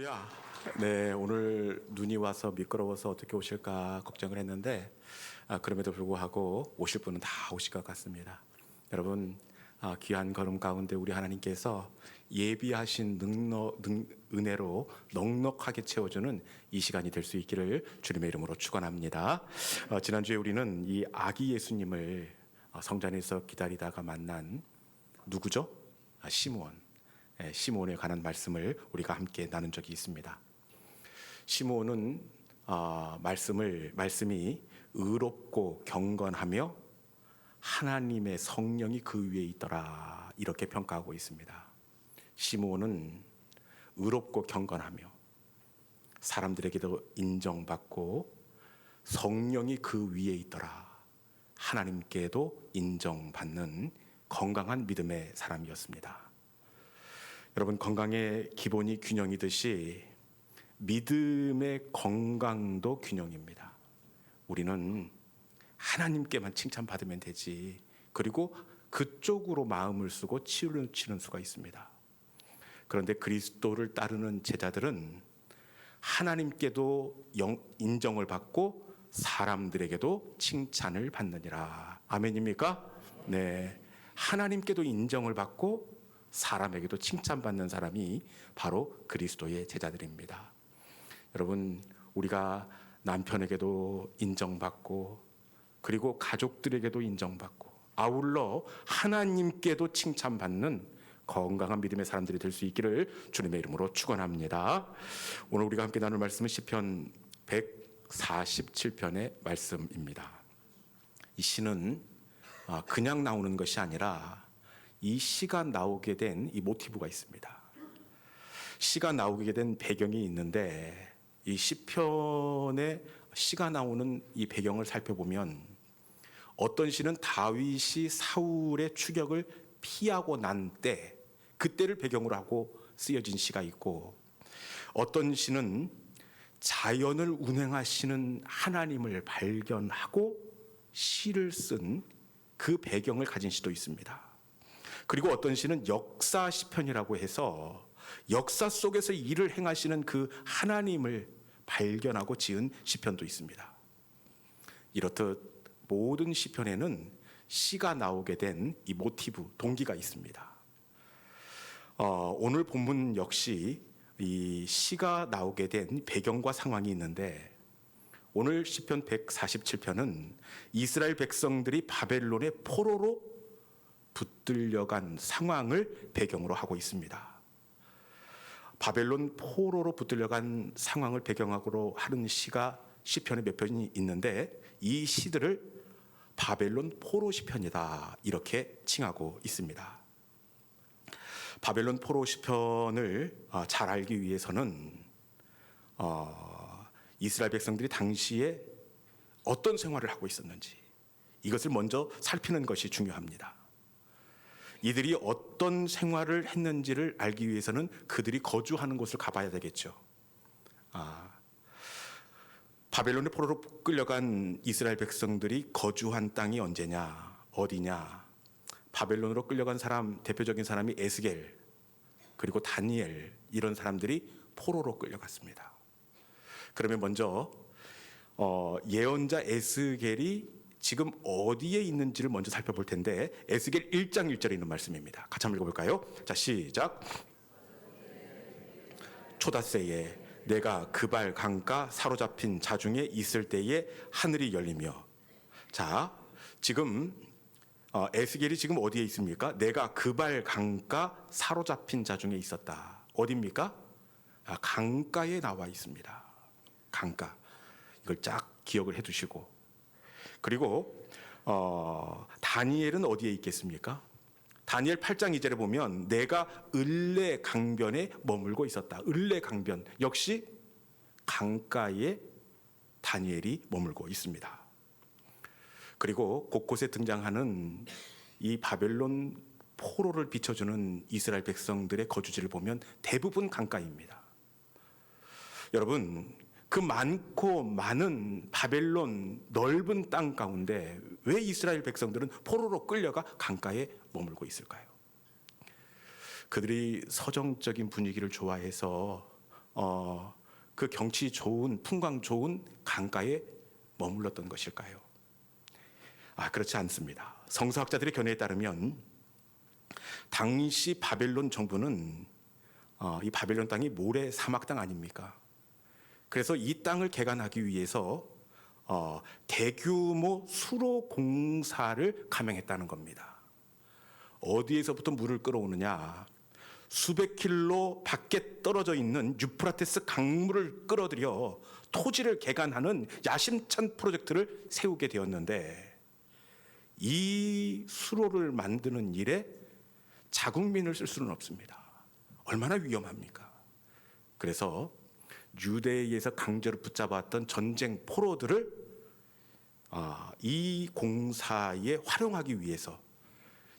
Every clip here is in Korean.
할렐루야. 네, 오늘 눈이 와서 미끄러워서 어떻게 오실까 걱정을 했는데 그럼에도 불구하고 오실 분은 다 오실 것 같습니다. 여러분, 귀한 걸음 가운데 우리 하나님께서 예비하신 은혜로 넉넉하게 채워주는 이 시간이 될 수 있기를 주님의 이름으로 축원합니다. 지난주에 우리는 이 아기 예수님을 성전에서 기다리다가 만난 누구죠? 시므온. 시므온에 관한 말씀을 우리가 함께 나눈 적이 있습니다. 시므온은 말씀이 의롭고 경건하며 하나님의 성령이 그 위에 있더라 이렇게 평가하고 있습니다. 시므온은 의롭고 경건하며 사람들에게도 인정받고 성령이 그 위에 있더라, 하나님께도 인정받는 건강한 믿음의 사람이었습니다. 여러분, 건강의 기본이 균형이듯이 믿음의 건강도 균형입니다. 우리는 하나님께만 칭찬받으면 되지, 그리고 그쪽으로 마음을 쓰고 치는 수가 있습니다. 그런데 그리스도를 따르는 제자들은 하나님께도 인정을 받고 사람들에게도 칭찬을 받느니라. 아멘입니까? 네, 하나님께도 인정을 받고 사람에게도 칭찬받는 사람이 바로 그리스도의 제자들입니다. 여러분, 우리가 남편에게도 인정받고 그리고 가족들에게도 인정받고 아울러 하나님께도 칭찬받는 건강한 믿음의 사람들이 될 수 있기를 주님의 이름으로 축원합니다. 오늘 우리가 함께 나눌 말씀은 시편 147편의 말씀입니다. 이 시는 그냥 나오는 것이 아니라 이 시가 나오게 된 이 모티브가 있습니다. 시가 나오게 된 배경이 있는데, 이 시편에 시가 나오는 이 배경을 살펴보면 어떤 시는 다윗이 사울의 추격을 피하고 난 때, 그때를 배경으로 하고 쓰여진 시가 있고, 어떤 시는 자연을 운행하시는 하나님을 발견하고 시를 쓴 그 배경을 가진 시도 있습니다. 그리고 어떤 시는 역사 시편이라고 해서 역사 속에서 일을 행하시는 그 하나님을 발견하고 지은 시편도 있습니다. 이렇듯 모든 시편에는 시가 나오게 된 이 모티브, 동기가 있습니다. 오늘 본문 역시 이 시가 나오게 된 배경과 상황이 있는데, 오늘 시편 147편은 이스라엘 백성들이 바벨론의 포로로 붙들려간 상황을 배경으로 하고 있습니다. 바벨론 포로로 붙들려간 상황을 배경으로 하는 시가 시편에 몇 편이 있는데, 이 시들을 바벨론 포로 시편이다 이렇게 칭하고 있습니다. 바벨론 포로 시편을 잘 알기 위해서는 이스라엘 백성들이 당시에 어떤 생활을 하고 있었는지 이것을 먼저 살피는 것이 중요합니다. 이들이 어떤 생활을 했는지를 알기 위해서는 그들이 거주하는 곳을 가봐야 되겠죠. 바벨론의 포로로 끌려간 이스라엘 백성들이 거주한 땅이 언제냐, 어디냐. 바벨론으로 끌려간 사람, 대표적인 사람이 에스겔, 그리고 다니엘, 이런 사람들이 포로로 끌려갔습니다. 그러면 먼저 예언자 에스겔이 지금 어디에 있는지를 먼저 살펴볼 텐데, 에스겔 1장 1절에 있는 말씀입니다. 같이 한번 읽어볼까요? 자, 시작. 초닷새에 내가 그발 강가 사로잡힌 자 중에 있을 때에 하늘이 열리며. 자, 지금 에스겔이 지금 어디에 있습니까? 내가 그발 강가 사로잡힌 자 중에 있었다. 어디입니까? 강가에 나와 있습니다. 강가. 이걸 쫙 기억을 해두시고, 그리고 다니엘은 어디에 있겠습니까? 다니엘 8장 2절에 보면 내가 을레 강변에 머물고 있었다. 을레 강변, 역시 강가에 다니엘이 머물고 있습니다. 그리고 곳곳에 등장하는 이 바벨론 포로를 비춰주는 이스라엘 백성들의 거주지를 보면 대부분 강가입니다. 여러분, 그 많고 많은 바벨론 넓은 땅 가운데 왜 이스라엘 백성들은 포로로 끌려가 강가에 머물고 있을까요? 그들이 서정적인 분위기를 좋아해서 그 경치 좋은, 풍광 좋은 강가에 머물렀던 것일까요? 그렇지 않습니다. 성서학자들의 견해에 따르면 당시 바벨론 정부는 이 바벨론 땅이 모래 사막 땅 아닙니까? 그래서 이 땅을 개간하기 위해서 대규모 수로 공사를 감행했다는 겁니다. 어디에서부터 물을 끌어오느냐? 수백 킬로 밖에 떨어져 있는 유프라테스 강물을 끌어들여 토지를 개간하는 야심찬 프로젝트를 세우게 되었는데, 이 수로를 만드는 일에 자국민을 쓸 수는 없습니다. 얼마나 위험합니까? 그래서 유대에서 강제로 붙잡았던 전쟁 포로들을 이 공사에 활용하기 위해서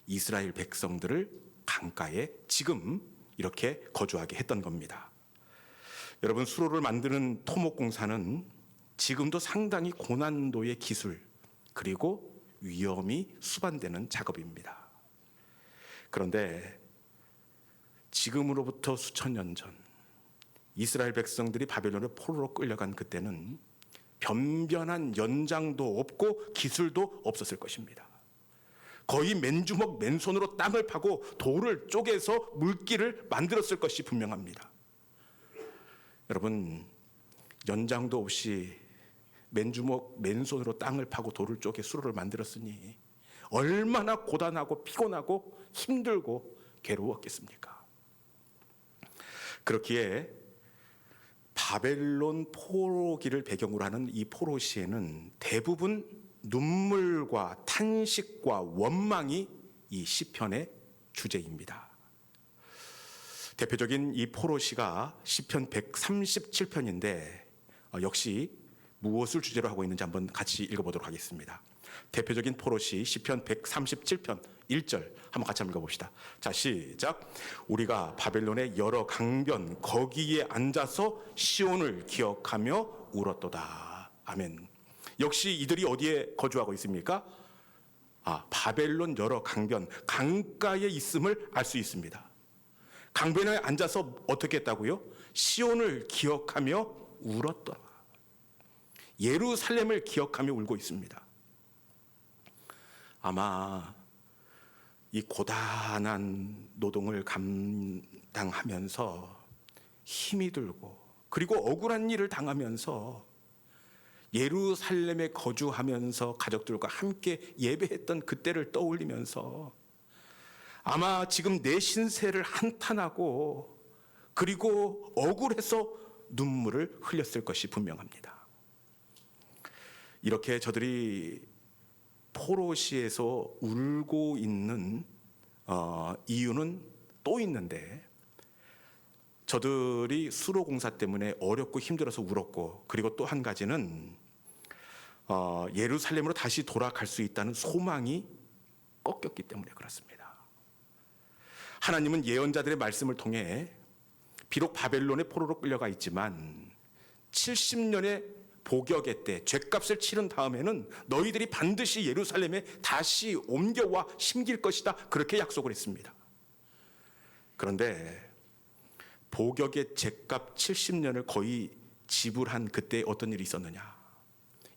이스라엘 백성들을 강가에 지금 이렇게 거주하게 했던 겁니다. 여러분, 수로를 만드는 토목공사는 지금도 상당히 고난도의 기술 그리고 위험이 수반되는 작업입니다. 그런데 지금으로부터 수천 년 전 이스라엘 백성들이 바벨론의 포로로 끌려간 그때는 변변한 연장도 없고 기술도 없었을 것입니다. 거의 맨주먹 맨손으로 땅을 파고 돌을 쪼개서 물길을 만들었을 것이 분명합니다. 여러분, 연장도 없이 맨주먹 맨손으로 땅을 파고 돌을 쪼개 수로를 만들었으니 얼마나 고단하고 피곤하고 힘들고 괴로웠겠습니까? 그렇기에 바벨론 포로기를 배경으로 하는 이 포로시에는 대부분 눈물과 탄식과 원망이 이 시편의 주제입니다. 대표적인 이 포로시가 시편 137편인데 역시 무엇을 주제로 하고 있는지 한번 같이 읽어보도록 하겠습니다. 대표적인 포로시 시편 137편 1절 한번 같이 한번 읽어봅시다. 자, 시작. 우리가 바벨론의 여러 강변 거기에 앉아서 시온을 기억하며 울었도다. 아멘. 역시 이들이 어디에 거주하고 있습니까? 바벨론 여러 강변, 강가에 있음을 알 수 있습니다. 강변에 앉아서 어떻게 했다고요? 시온을 기억하며 울었더라. 예루살렘을 기억하며 울고 있습니다. 아마 이 고단한 노동을 감당하면서 힘이 들고 그리고 억울한 일을 당하면서 예루살렘에 거주하면서 가족들과 함께 예배했던 그때를 떠올리면서 아마 지금 내 신세를 한탄하고 그리고 억울해서 눈물을 흘렸을 것이 분명합니다. 이렇게 저들이 포로시에서 울고 있는 이유는 또 있는데, 저들이 수로 공사 때문에 어렵고 힘들어서 울었고, 그리고 또 한 가지는 예루살렘으로 다시 돌아갈 수 있다는 소망이 꺾였기 때문에 그렇습니다. 하나님은 예언자들의 말씀을 통해 비록 바벨론의 포로로 끌려가 있지만 70년의 복역의 때 죗값을 치른 다음에는 너희들이 반드시 예루살렘에 다시 옮겨와 심길 것이다, 그렇게 약속을 했습니다. 그런데 복역의 죗값 70년을 거의 지불한 그때 어떤 일이 있었느냐?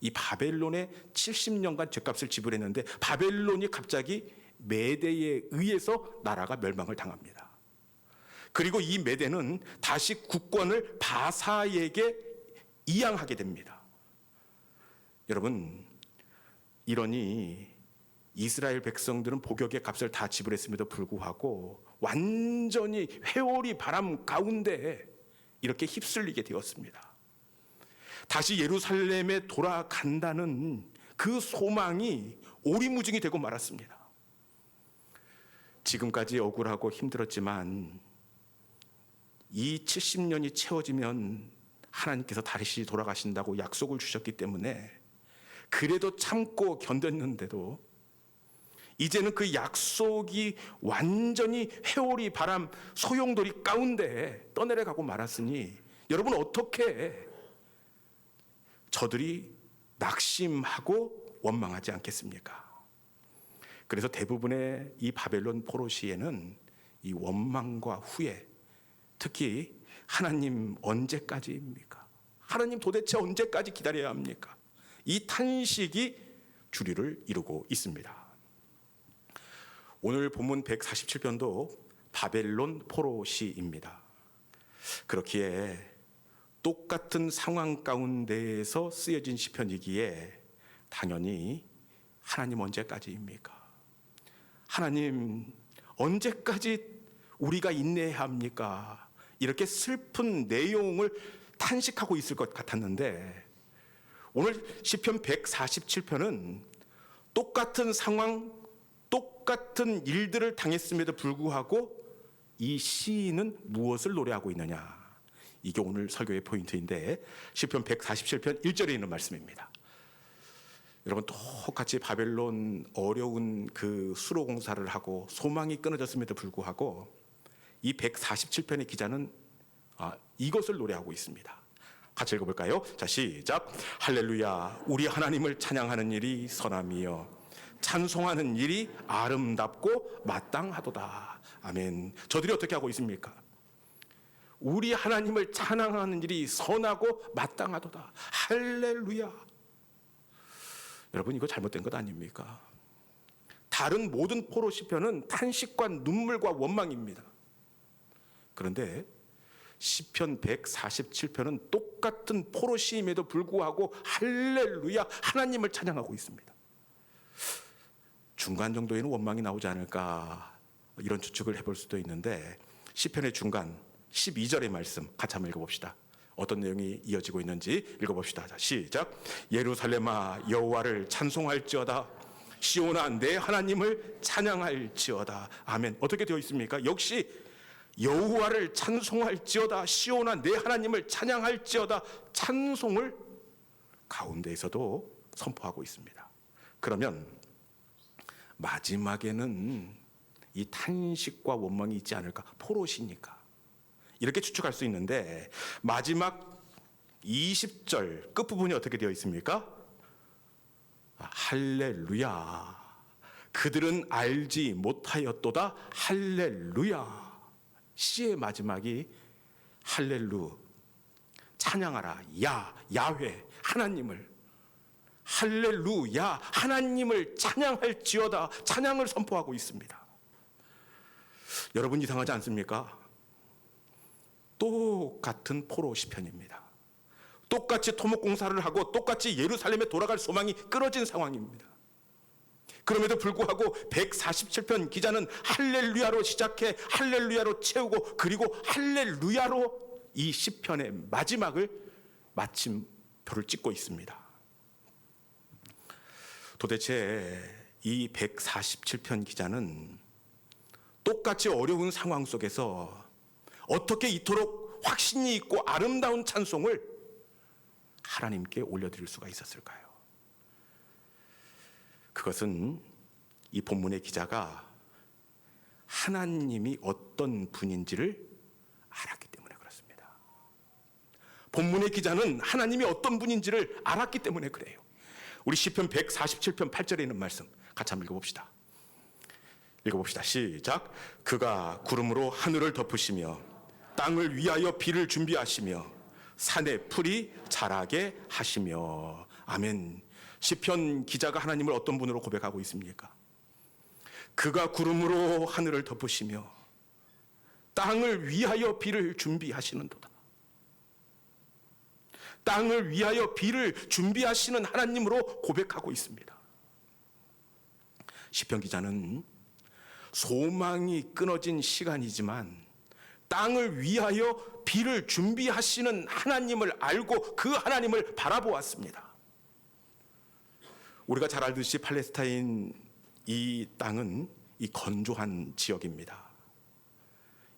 이 바벨론에 70년간 죗값을 지불했는데 바벨론이 갑자기 메대에 의해서 나라가 멸망을 당합니다. 그리고 이 메대는 다시 국권을 바사에게 이양하게 됩니다. 여러분, 이러니 이스라엘 백성들은 복역의 값을 다 지불했음에도 불구하고 완전히 회오리 바람 가운데 이렇게 휩쓸리게 되었습니다. 다시 예루살렘에 돌아간다는 그 소망이 오리무중이 되고 말았습니다. 지금까지 억울하고 힘들었지만 이 70년이 채워지면 하나님께서 다시 돌아가신다고 약속을 주셨기 때문에 그래도 참고 견뎠는데도 이제는 그 약속이 완전히 회오리 바람 소용돌이 가운데 떠내려가고 말았으니 여러분, 어떻게 저들이 낙심하고 원망하지 않겠습니까? 그래서 대부분의 이 바벨론 포로시에는 이 원망과 후회, 특히 하나님 언제까지입니까? 하나님 도대체 언제까지 기다려야 합니까? 이 탄식이 주리를 이루고 있습니다. 오늘 본문 147편도 바벨론 포로시입니다. 그렇기에 똑같은 상황 가운데에서 쓰여진 시편이기에 당연히 하나님 언제까지입니까? 하나님 언제까지 우리가 인내해야 합니까? 이렇게 슬픈 내용을 탄식하고 있을 것 같았는데 오늘 시편 147편은 똑같은 상황, 똑같은 일들을 당했음에도 불구하고 이 시인은 무엇을 노래하고 있느냐? 이게 오늘 설교의 포인트인데 시편 147편 1절에 있는 말씀입니다. 여러분 똑같이 바벨론 어려운 그 수로 공사를 하고 소망이 끊어졌음에도 불구하고 이 147편의 기자는 이것을 노래하고 있습니다. 같이 읽어볼까요? 자, 시작. 할렐루야, 우리 하나님을 찬양하는 일이 선함이요 찬송하는 일이 아름답고 마땅하도다. 아멘. 저들이 어떻게 하고 있습니까? 우리 하나님을 찬양하는 일이 선하고 마땅하도다. 할렐루야. 여러분 이거 잘못된 것 아닙니까? 다른 모든 포로 시편은 탄식과 눈물과 원망입니다. 그런데 시편 147편은 똑같은 포로 시임에도 불구하고 할렐루야 하나님을 찬양하고 있습니다. 중간 정도에는 원망이 나오지 않을까 이런 추측을 해볼 수도 있는데 시편의 중간 12절의 말씀 같이 한번 읽어봅시다. 어떤 내용이 이어지고 있는지 읽어봅시다. 자, 시작. 예루살렘아 여호와를 찬송할지어다. 시온아 내 하나님을 찬양할지어다. 아멘. 어떻게 되어 있습니까? 역시 여호와를 찬송할지어다. 시온아 내 하나님을 찬양할지어다. 찬송을 가운데에서도 선포하고 있습니다. 그러면 마지막에는 이 탄식과 원망이 있지 않을까? 포로시니까 이렇게 추측할 수 있는데 마지막 20절 끝부분이 어떻게 되어 있습니까? 할렐루야 그들은 알지 못하였도다. 할렐루야. 시의 마지막이 할렐루 찬양하라 야훼 하나님을 할렐루야 하나님을 찬양할지어다. 찬양을 선포하고 있습니다. 여러분 이상하지 않습니까? 똑같은 포로 시편입니다. 똑같이 토목공사를 하고 똑같이 예루살렘에 돌아갈 소망이 끊어진 상황입니다. 그럼에도 불구하고 147편 기자는 할렐루야로 시작해 할렐루야로 채우고 그리고 할렐루야로 이 시편의 마지막을 마침표를 찍고 있습니다. 도대체 이 147편 기자는 똑같이 어려운 상황 속에서 어떻게 이토록 확신이 있고 아름다운 찬송을 하나님께 올려드릴 수가 있었을까요? 그것은 이 본문의 기자가 하나님이 어떤 분인지를 알았기 때문에 그렇습니다. 본문의 기자는 하나님이 어떤 분인지를 알았기 때문에 그래요. 우리 시편 147편 8절에 있는 말씀 같이 한번 읽어봅시다. 시작. 그가 구름으로 하늘을 덮으시며 땅을 위하여 비를 준비하시며 산에 풀이 자라게 하시며. 아멘. 시편 기자가 하나님을 어떤 분으로 고백하고 있습니까? 그가 구름으로 하늘을 덮으시며 땅을 위하여 비를 준비하시는도다. 땅을 위하여 비를 준비하시는 하나님으로 고백하고 있습니다. 시편 기자는 소망이 끊어진 시간이지만 땅을 위하여 비를 준비하시는 하나님을 알고 그 하나님을 바라보았습니다. 우리가 잘 알듯이 팔레스타인 이 땅은 이 건조한 지역입니다.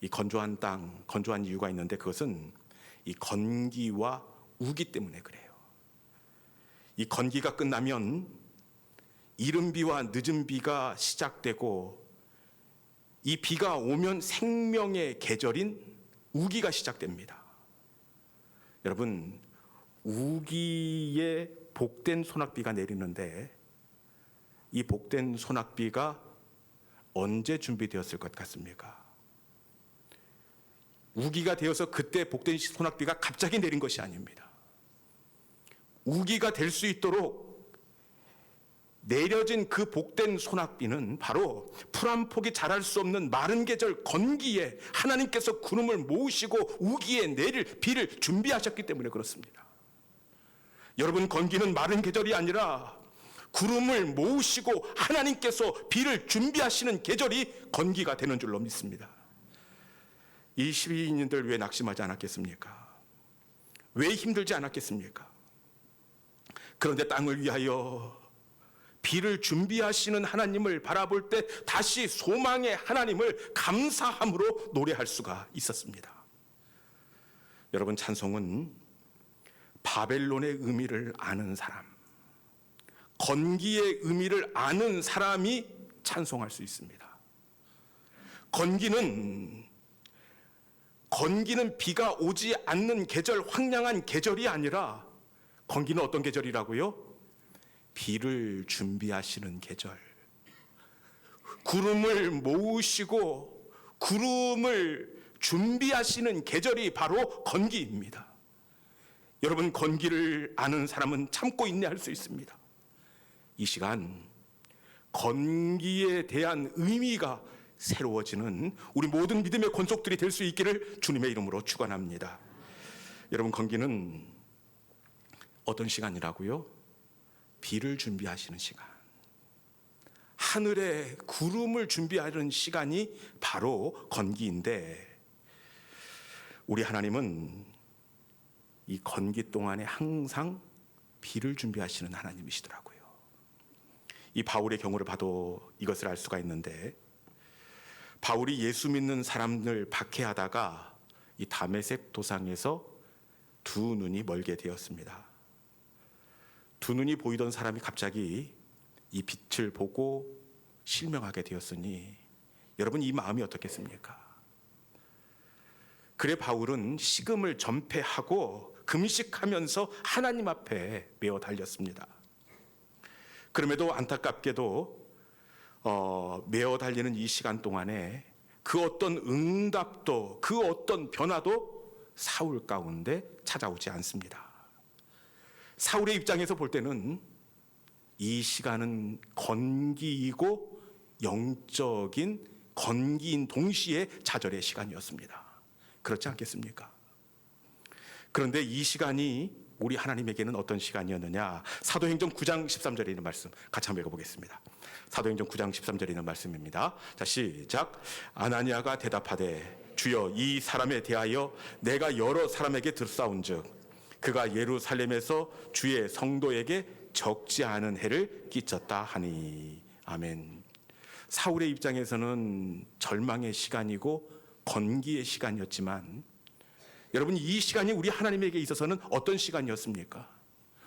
이 건조한 땅, 건조한 이유가 있는데 그것은 이 건기와 우기 때문에 그래요. 이 건기가 끝나면 이른 비와 늦은 비가 시작되고 이 비가 오면 생명의 계절인 우기가 시작됩니다. 여러분, 우기에 복된 소낙비가 내리는데 이 복된 소낙비가 언제 준비되었을 것 같습니까? 우기가 되어서 그때 복된 소낙비가 갑자기 내린 것이 아닙니다. 우기가 될 수 있도록 내려진 그 복된 소낙비는 바로 풀 한 폭이 자랄 수 없는 마른 계절 건기에 하나님께서 구름을 모으시고 우기에 내릴 비를 준비하셨기 때문에 그렇습니다. 여러분, 건기는 마른 계절이 아니라 구름을 모으시고 하나님께서 비를 준비하시는 계절이 건기가 되는 줄로 믿습니다. 이 12인들 왜 낙심하지 않았겠습니까? 왜 힘들지 않았겠습니까? 그런데 땅을 위하여 비를 준비하시는 하나님을 바라볼 때 다시 소망의 하나님을 감사함으로 노래할 수가 있었습니다. 여러분, 찬송은 바벨론의 의미를 아는 사람, 건기의 의미를 아는 사람이 찬송할 수 있습니다. 건기는 비가 오지 않는 계절, 황량한 계절이 아니라 건기는 어떤 계절이라고요? 비를 준비하시는 계절. 구름을 모으시고 구름을 준비하시는 계절이 바로 건기입니다. 여러분, 건기를 아는 사람은 참고 인내할 수 있습니다. 이 시간 건기에 대한 의미가 새로워지는 우리 모든 믿음의 권속들이 될 수 있기를 주님의 이름으로 축원합니다. 여러분, 건기는 어떤 시간이라고요? 비를 준비하시는 시간, 하늘에 구름을 준비하는 시간이 바로 건기인데, 우리 하나님은 이 건기 동안에 항상 비를 준비하시는 하나님이시더라고요. 이 바울의 경우를 봐도 이것을 알 수가 있는데, 바울이 예수 믿는 사람을 박해하다가 이 다메섹 도상에서 두 눈이 멀게 되었습니다. 두 눈이 보이던 사람이 갑자기 이 빛을 보고 실명하게 되었으니 여러분, 이 마음이 어떻겠습니까? 그래 바울은 식음을 전폐하고 금식하면서 하나님 앞에 메어 달렸습니다. 그럼에도 안타깝게도 메어 달리는 이 시간 동안에 그 어떤 응답도, 그 어떤 변화도 사울 가운데 찾아오지 않습니다. 사울의 입장에서 볼 때는 이 시간은 건기이고 영적인 건기인 동시에 좌절의 시간이었습니다. 그렇지 않겠습니까? 그런데 이 시간이 우리 하나님에게는 어떤 시간이었느냐? 사도행전 9장 13절에 있는 말씀 같이 한번 읽어보겠습니다. 사도행전 9장 13절에 있는 말씀입니다. 자, 시작. 아나니아가 대답하되 주여, 이 사람에 대하여 내가 여러 사람에게 들사온즉 그가 예루살렘에서 주의 성도에게 적지 않은 해를 끼쳤다 하니. 아멘. 사울의 입장에서는 절망의 시간이고 건기의 시간이었지만, 여러분, 이 시간이 우리 하나님에게 있어서는 어떤 시간이었습니까?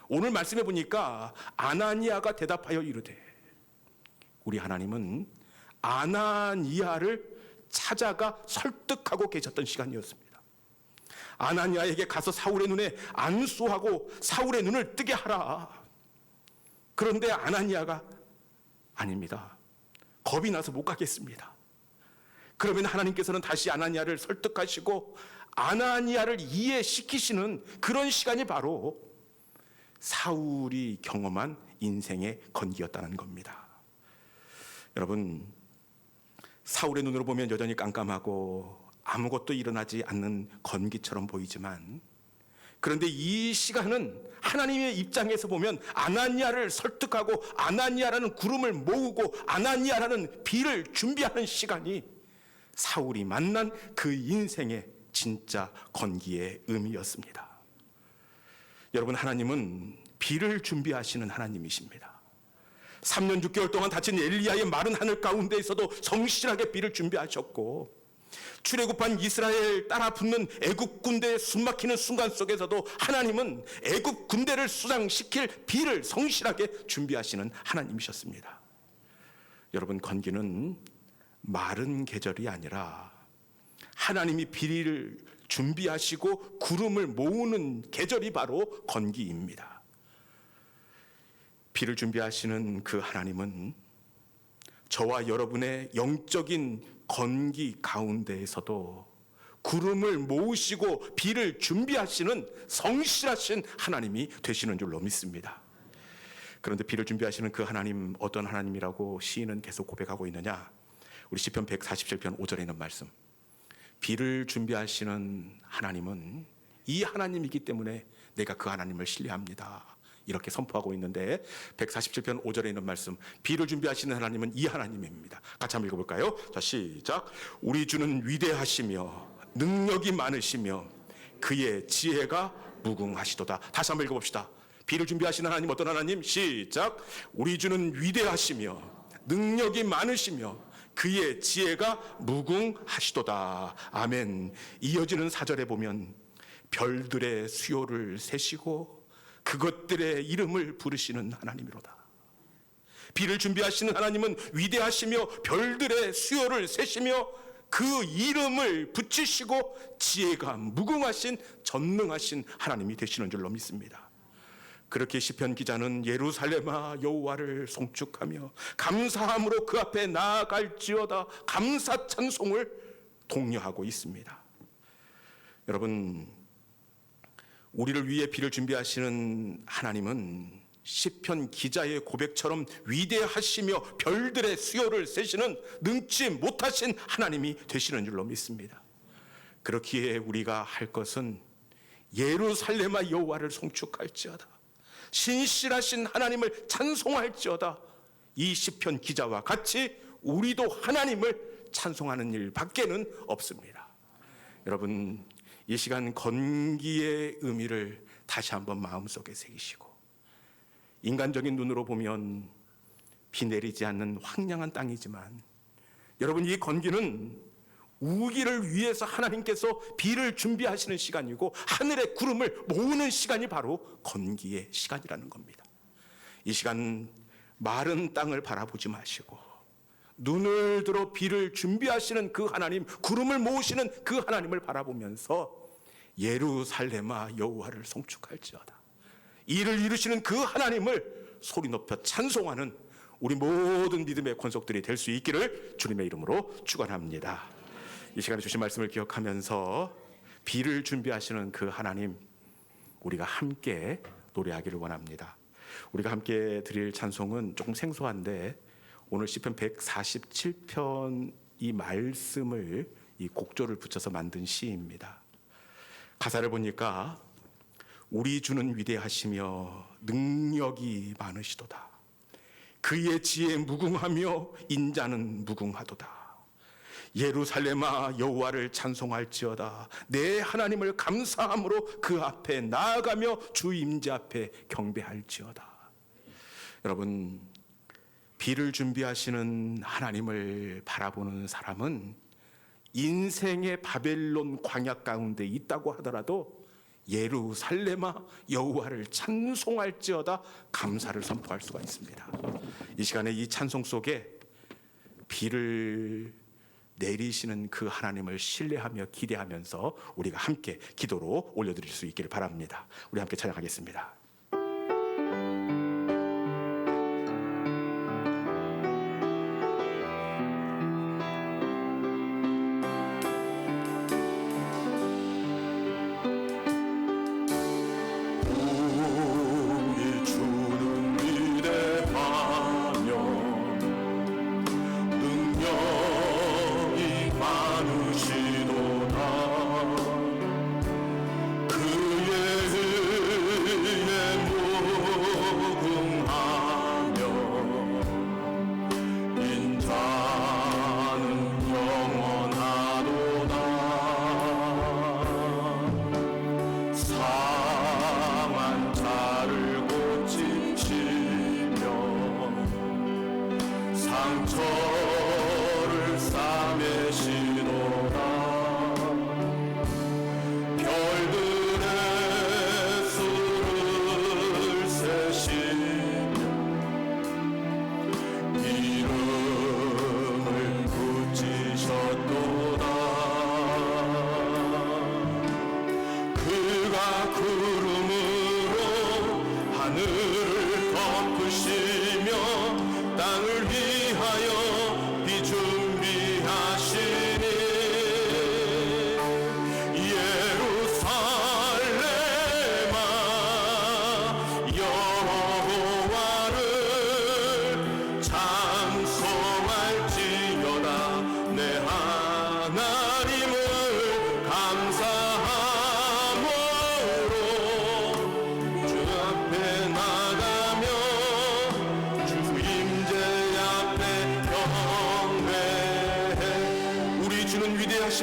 오늘 말씀해 보니까 아나니아가 대답하여 이르되, 우리 하나님은 아나니아를 찾아가 설득하고 계셨던 시간이었습니다. 아나니아에게 가서 사울의 눈에 안수하고 사울의 눈을 뜨게 하라. 그런데 아나니아가 아닙니다, 겁이 나서 못 가겠습니다. 그러면 하나님께서는 다시 아나니아를 설득하시고 아나니아를 이해시키시는 그런 시간이 바로 사울이 경험한 인생의 건기였다는 겁니다. 여러분, 사울의 눈으로 보면 여전히 깜깜하고 아무것도 일어나지 않는 건기처럼 보이지만, 그런데 이 시간은 하나님의 입장에서 보면 아나니아를 설득하고 아나니아라는 구름을 모으고 아나니아라는 비를 준비하는 시간이 사울이 만난 그 인생의 진짜 건기의 의미였습니다. 여러분, 하나님은 비를 준비하시는 하나님이십니다. 3년 6개월 동안 닫힌 엘리야의 마른 하늘 가운데에서도 성실하게 비를 준비하셨고, 출애굽한 이스라엘 따라 붙는 애굽 군대의 숨막히는 순간 속에서도 하나님은 애굽 군대를 수장시킬 비를 성실하게 준비하시는 하나님이셨습니다. 여러분, 건기는 마른 계절이 아니라 하나님이 비를 준비하시고 구름을 모으는 계절이 바로 건기입니다. 비를 준비하시는 그 하나님은 저와 여러분의 영적인 건기 가운데에서도 구름을 모으시고 비를 준비하시는 성실하신 하나님이 되시는 줄로 믿습니다. 그런데 비를 준비하시는 그 하나님, 어떤 하나님이라고 시인은 계속 고백하고 있느냐? 우리 시편 147편 5절에 있는 말씀, 비를 준비하시는 하나님은 이 하나님이기 때문에 내가 그 하나님을 신뢰합니다, 이렇게 선포하고 있는데, 147편 5절에 있는 말씀, 비를 준비하시는 하나님은 이 하나님입니다. 같이 한번 읽어볼까요? 자, 시작. 우리 주는 위대하시며 능력이 많으시며 그의 지혜가 무궁하시도다. 다시 한번 읽어봅시다. 비를 준비하시는 하나님, 어떤 하나님? 시작. 우리 주는 위대하시며 능력이 많으시며 그의 지혜가 무궁하시도다. 아멘. 이어지는 4절에 보면 별들의 수요를 세시고 그것들의 이름을 부르시는 하나님이로다. 비를 준비하시는 하나님은 위대하시며 별들의 수요를 세시며 그 이름을 붙이시고 지혜가 무궁하신 전능하신 하나님이 되시는 줄로 믿습니다. 그렇게 시편 기자는 예루살렘아 여호와를 송축하며 감사함으로 그 앞에 나아갈지어다 감사 찬송을 독려하고 있습니다. 여러분, 우리를 위해 비를 준비하시는 하나님은 시편 기자의 고백처럼 위대하시며 별들의 수요를 세시는 능치 못하신 하나님이 되시는 줄로 믿습니다. 그렇기에 우리가 할 것은 예루살렘아 여호와를 송축할지어다, 신실하신 하나님을 찬송할지어다, 이 시편 기자와 같이 우리도 하나님을 찬송하는 일밖에는 없습니다. 여러분, 이 시간 건기의 의미를 다시 한번 마음속에 새기시고, 인간적인 눈으로 보면 비 내리지 않는 황량한 땅이지만 여러분, 이 건기는 우기를 위해서 하나님께서 비를 준비하시는 시간이고 하늘의 구름을 모으는 시간이 바로 건기의 시간이라는 겁니다. 이 시간 마른 땅을 바라보지 마시고 눈을 들어 비를 준비하시는 그 하나님, 구름을 모으시는 그 하나님을 바라보면서 예루살렘아 여호와를 송축할지어다, 이를 이루시는 그 하나님을 소리 높여 찬송하는 우리 모든 믿음의 권속들이 될 수 있기를 주님의 이름으로 축원합니다. 이 시간에 주신 말씀을 기억하면서 비를 준비하시는 그 하나님, 우리가 함께 노래하기를 원합니다. 우리가 함께 드릴 찬송은 조금 생소한데 오늘 시편 147편 이 말씀을, 이 곡조를 붙여서 만든 시입니다. 가사를 보니까 우리 주는 위대하시며 능력이 많으시도다, 그의 지혜 무궁하며 인자는 무궁하도다, 예루살렘아 여호와를 찬송할지어다, 내 하나님을 감사함으로 그 앞에 나아가며 주 임재 앞에 경배할지어다. 여러분, 비를 준비하시는 하나님을 바라보는 사람은 인생의 바벨론 광야 가운데 있다고 하더라도 예루살렘아 여호와를 찬송할지어다 감사를 선포할 수가 있습니다. 이 시간에 이 찬송 속에 비를 내리시는 그 하나님을 신뢰하며 기대하면서 우리가 함께 기도로 올려드릴 수 있기를 바랍니다. 우리 함께 찬양하겠습니다.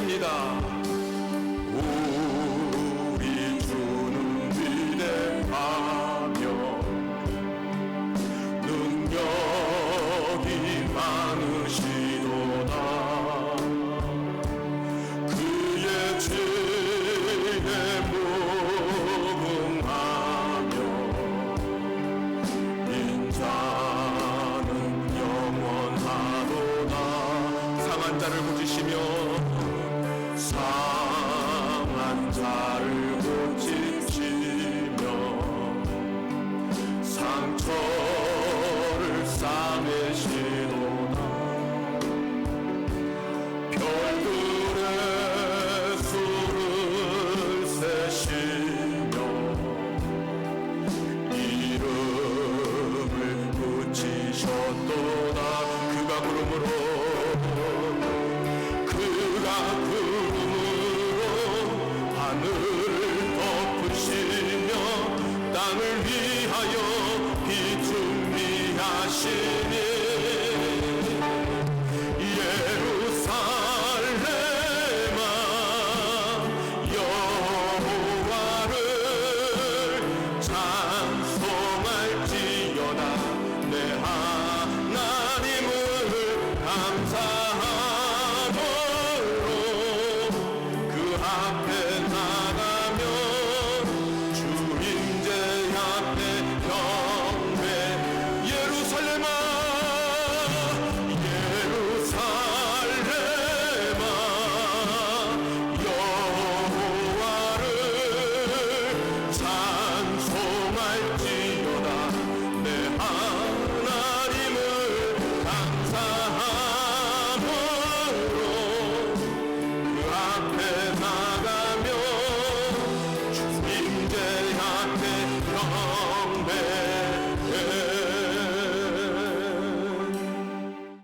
부르십니다. 우리 주는 위대하며 능력이 많으시도다. 그의 죄에 무궁하며 인자는 영원하도다. 상한 자를 고치시며 상한 자를 고치시며 상처를 싸매시도다. 별들의 수를 세시며 이름을 붙이셨도다. 그가 구름으로 하늘을 덮으시며 땅을 위하여 비 준비하시